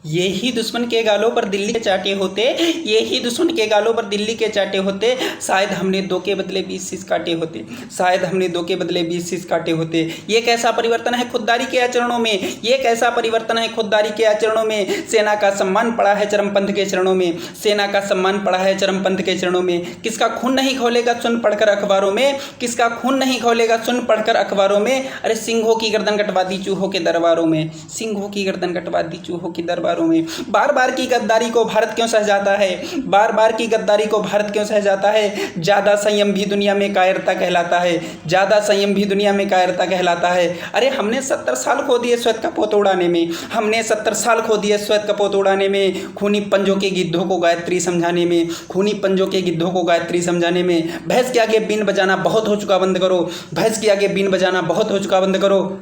ये ही दुश्मन के गालों पर दिल्ली के चाटे होते, ये ही दुश्मन के गालों पर दिल्ली के चाटे होते, शायद हमने 2 के बदले 20 शीश काटे होते, शायद हमने 2 के बदले 20 शीश काटे होते। ये कैसा परिवर्तन है खुददारी के आचरणों में, ये कैसा परिवर्तन है खुददारी के आचरणों में। सेना का सम्मान पड़ा है चरमपंथ के चरणों में, सेना का सम्मान पड़ा है चरमपंथ के चरणों में। किसका खून नहीं खौलेगा सुन पढ़कर अखबारों में, किसका खून नहीं खौलेगा सुन पढ़कर अखबारों में। अरे सिंहों की गर्दन कटवा दी चूहों के दरबारों में, सिंहों की गर्दन कटवा दी चूहों के दरबारों में। बार बार की गद्दारी को भारत क्यों सह जाता है, बार बार की गद्दारी को भारत क्यों सह जाता है। ज्यादा संयम भी दुनिया में कायरता कहलाता है, ज्यादा संयम भी दुनिया में कायरता कहलाता है। अरे हमने 70 साल खो दिए श्वेत कपोत उड़ाने में, हमने 70 साल खो दिए श्वेत कपोत उड़ाने में, खूनी पंजों के गिद्धों को गायत्री समझाने में, खूनी पंजों के गिद्धों को गायत्री समझाने में। भैंस के आगे बीन बजाना बहुत हो चुका बंद करो, भैंस के आगे बीन बजाना बहुत हो चुका बंद करो,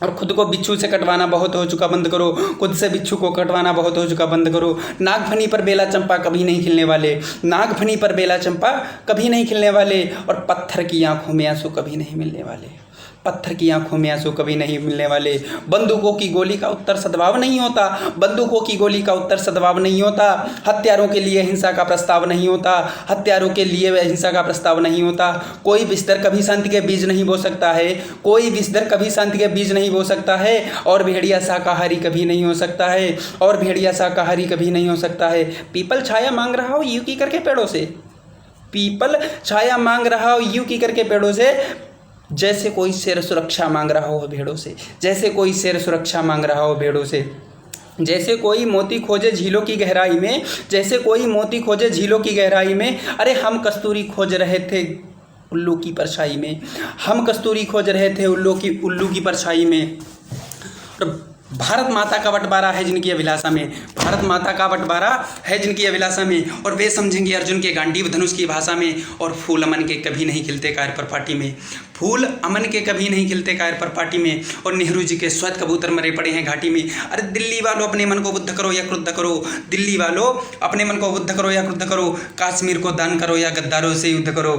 और खुद को बिच्छू से कटवाना बहुत हो चुका बंद करो, खुद से बिच्छू को कटवाना बहुत हो चुका बंद करो। नागफनी पर बेला चंपा कभी नहीं खिलने वाले, नागफनी पर बेला चंपा कभी नहीं खिलने वाले, और पत्थर की आंखों में आंसू कभी नहीं मिलने वाले, पत्थर की आंखों में आंसू कभी नहीं मिलने वाले। बंदूकों की गोली का उत्तर सद्भाव नहीं होता, बंदूकों की गोली का उत्तर सद्भाव नहीं होता। हत्यारों के लिए हिंसा का प्रस्ताव नहीं होता, हत्यारों के लिए हिंसा का प्रस्ताव नहीं होता। कोई बिस्तर कभी शांति के बीज नहीं बो सकता है, कोई बिस्तर कभी शांति के बीज नहीं बो सकता है, और भेड़िया शाकाहारी कभी नहीं हो सकता है, और भेड़िया शाकाहारी कभी नहीं हो सकता है। पीपल छाया मांग रहा हो यूं की करके पेड़ों से, पीपल छाया मांग रहा हो यूं की करके पेड़ों से, जैसे कोई शेर सुरक्षा मांग रहा हो भेड़ों से, जैसे कोई शेर सुरक्षा मांग रहा हो भेड़ों से। जैसे कोई मोती खोजे झीलों की गहराई में, जैसे कोई मोती खोजे झीलों की गहराई में। अरे हम कस्तूरी खोज रहे थे उल्लू की परछाई में, हम कस्तूरी खोज रहे थे उल्लू की परछाई में। भारत माता का बंटवारा है जिनकी अभिलाषा में, भारत माता का बंटवारा है जिनकी अभिलाषा में, और वे समझेंगे अर्जुन के गांडीव धनुष की भाषा में। और फूल अमन के कभी नहीं खिलते कायर पर पार्टी में, फूल अमन के कभी नहीं खिलते कायर पर पार्टी में। और नेहरू जी के श्वेत कबूतर मरे पड़े हैं घाटी में। अरे दिल्ली वालों अपने मन को बुद्ध करो या क्रुद्ध करो, दिल्ली वालों अपने मन को बुद्ध करो या क्रुद्ध करो। कश्मीर को दान करो या गद्दारों से युद्ध करो,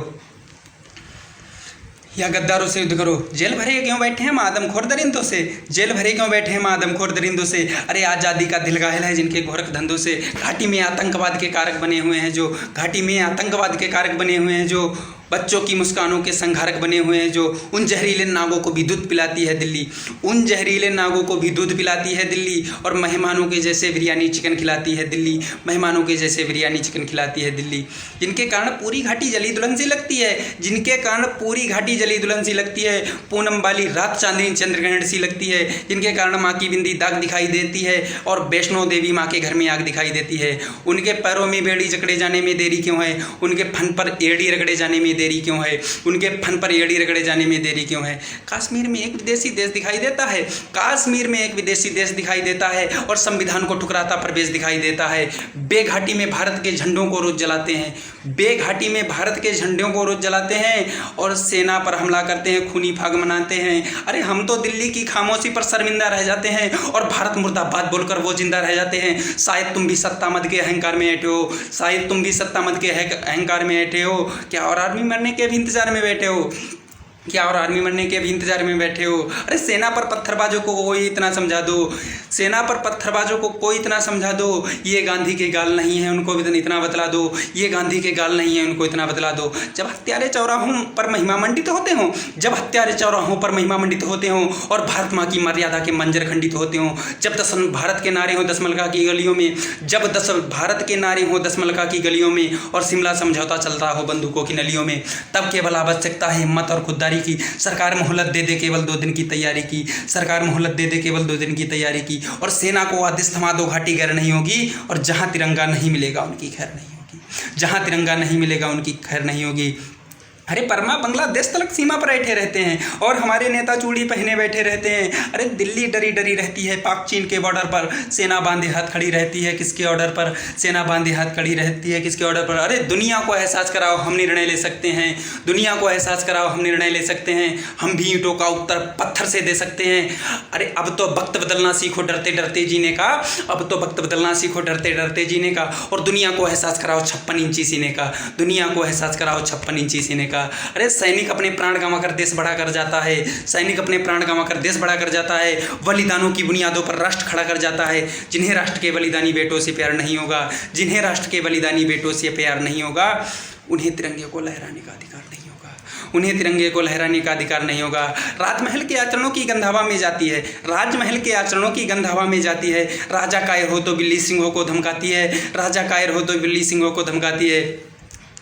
या गद्दारों से युद्ध करो। जेल भरे क्यों बैठे हैं आदमखोर दरिंदों से, जेल भरे क्यों बैठे हैं आदमखोर दरिंदों से। अरे आज़ादी का दिल घायल है जिनके गोरख धंधों से। घाटी में आतंकवाद के कारक बने हुए हैं जो, घाटी में आतंकवाद के कारक बने हुए हैं जो, बच्चों की मुस्कानों के संघारक बने हुए हैं जो। उन जहरीले नागों को भी दूध पिलाती है दिल्ली, उन जहरीले नागों को भी दूध पिलाती है दिल्ली। और मेहमानों के जैसे बिरयानी चिकन खिलाती है दिल्ली, मेहमानों के जैसे बिरयानी चिकन खिलाती है दिल्ली। जिनके कारण पूरी घाटी जली दुल्हन सी लगती है, जिनके कारण पूरी घाटी जली दुल्हन सी लगती है। पूनम वाली रात चांदनी चंद्रग्रहण सी लगती है, जिनके कारण माँ की बिंदी दाग दिखाई देती है, और वैष्णो देवी माँ के घर में आग दिखाई देती है। उनके पैरों में बेड़ी जकड़े जाने में देरी क्यों है, उनके फन पर एड़ी रगड़े जाने में देरी क्यों है, उनके फन पर एड़ी रगड़े जाने में देरी क्यों है। कश्मीर में एक विदेशी देश दिखाई देता है, कश्मीर में एक विदेशी देश दिखाई देता है, और संविधान को ठुकराता प्रवेश दिखाई देता है। बेघाटी में भारत के झंडों को रोज जलाते हैं, बेघाटी में भारत के झंडों को रोज जलाते हैं, और सेना पर हमला करते हैं, खूनी फाग मनाते हैं। अरे हम तो दिल्ली की खामोशी पर शर्मिंदा रह जाते हैं, और भारत मुर्दाबाद बोलकर वो जिंदा रह जाते हैं। शायद तुम भी सत्ता मद के अहंकार में बैठे हो, शायद तुम भी सत्ता मद के अहंकार में बैठे हो। क्या और आर्मी मरने के भी इंतजार में बैठे हो, क्या और आर्मी मरने के भी इंतजार में बैठे हो। अरे सेना पर पत्थरबाजों को कोई इतना समझा दो, सेना पर पत्थरबाजों को कोई इतना समझा दो, ये गांधी के गाल नहीं है उनको भी इतना बतला दो, ये गांधी के गाल नहीं है उनको इतना बतला दो। जब हत्यारे चौराहों पर महिमा मंडित होते हों, जब हत्यारे चौराहों पर महिमा मंडित होते हों, और भारत माँ की मर्यादा के मंजर खंडित होते हों, जब भारत के नारे हों 10 मलका की गलियों में, जब भारत के नारे हों 10 मलका की गलियों में, और शिमला समझौता चल रहा हो बंदूकों की नलियों में, तब केवल आवश्यकता है हिम्मत और खुददारी की। सरकार मोहलत दे दे केवल 2 दिन की तैयारी की, सरकार मोहलत दे दे केवल 2 दिन की तैयारी की। और सेना को आदेश थमा दो घाटी गैर नहीं होगी, और जहां तिरंगा नहीं मिलेगा उनकी खैर नहीं होगी, जहां तिरंगा नहीं मिलेगा उनकी खैर नहीं होगी। अरे परमा बांग्लादेश तक सीमा पर बैठे रहते हैं, और हमारे नेता चूड़ी पहने बैठे रहते हैं। अरे दिल्ली डरी डरी रहती है पाक चीन के बॉर्डर पर, सेना बांधे हाथ खड़ी रहती है किसके ऑर्डर पर, सेना बांधे हाथ खड़ी रहती है किसके ऑर्डर पर। अरे दुनिया को एहसास कराओ हम निर्णय ले सकते हैं, दुनिया को एहसास कराओ हम निर्णय ले सकते हैं, हम भी ईंटों का उत्तर पत्थर से दे सकते हैं। अरे अब तो वक्त बदलना सीखो डरते डरते जीने का, अब तो वक्त बदलना सीखो डरते डरते जीने का। और दुनिया को एहसास कराओ 56 इंची सीने का, दुनिया को एहसास कराओ 56 इंची सीने का। अरे सैनिक अपने प्राण गंवा कर देश बड़ा कर जाता है, सैनिक अपने प्राण गंवा कर देश बड़ा कर जाता है, बलिदानों की बुनियादों पर राष्ट्र खड़ा कर जाता है। जिन्हें राष्ट्र के बलिदानी बेटों से प्यार नहीं होगा, जिन्हें राष्ट्र के बलिदानी बेटों से प्यार नहीं होगा, उन्हें तिरंगे को लहराने का अधिकार नहीं होगा, उन्हें तिरंगे को लहराने का अधिकार नहीं होगा। राजमहल के आचरणों की गंध हवा में जाती है, राजमहल के आचरणों की गंध हवा में जाती है। राजा कायर हो तो बिल्ली सिंहों को धमकाती है, राजा कायर हो तो बिल्ली सिंहों को धमकाती है।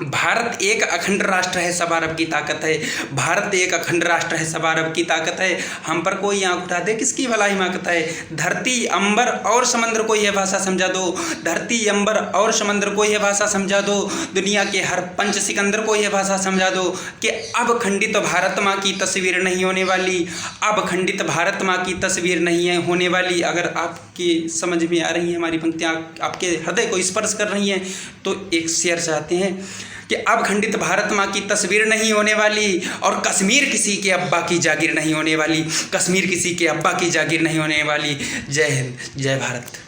भारत एक अखंड राष्ट्र है, सब अरब की ताकत है, भारत एक अखंड राष्ट्र है, सब अरब की ताकत है। हम पर कोई आंख उठा दे किसकी भला हिमाकत है। धरती अंबर और समंदर को यह भाषा समझा दो, धरती अंबर और समंदर को यह भाषा समझा दो, दुनिया के हर पंच सिकंदर को यह भाषा समझा दो कि अब खंडित भारत माँ की तस्वीर नहीं होने वाली, अब खंडित भारत माँ की तस्वीर नहीं है होने वाली। अगर आपकी समझ में आ रही है हमारी पंक्तियाँ, आपके हृदय को स्पर्श कर रही हैं, तो एक शेयर चाहते हैं कि अब खंडित भारत माँ की तस्वीर नहीं होने वाली, और कश्मीर किसी के अब्बा की जागीर नहीं होने वाली, कश्मीर किसी के अब्बा की जागीर नहीं होने वाली। जय हिंद, जय भारत।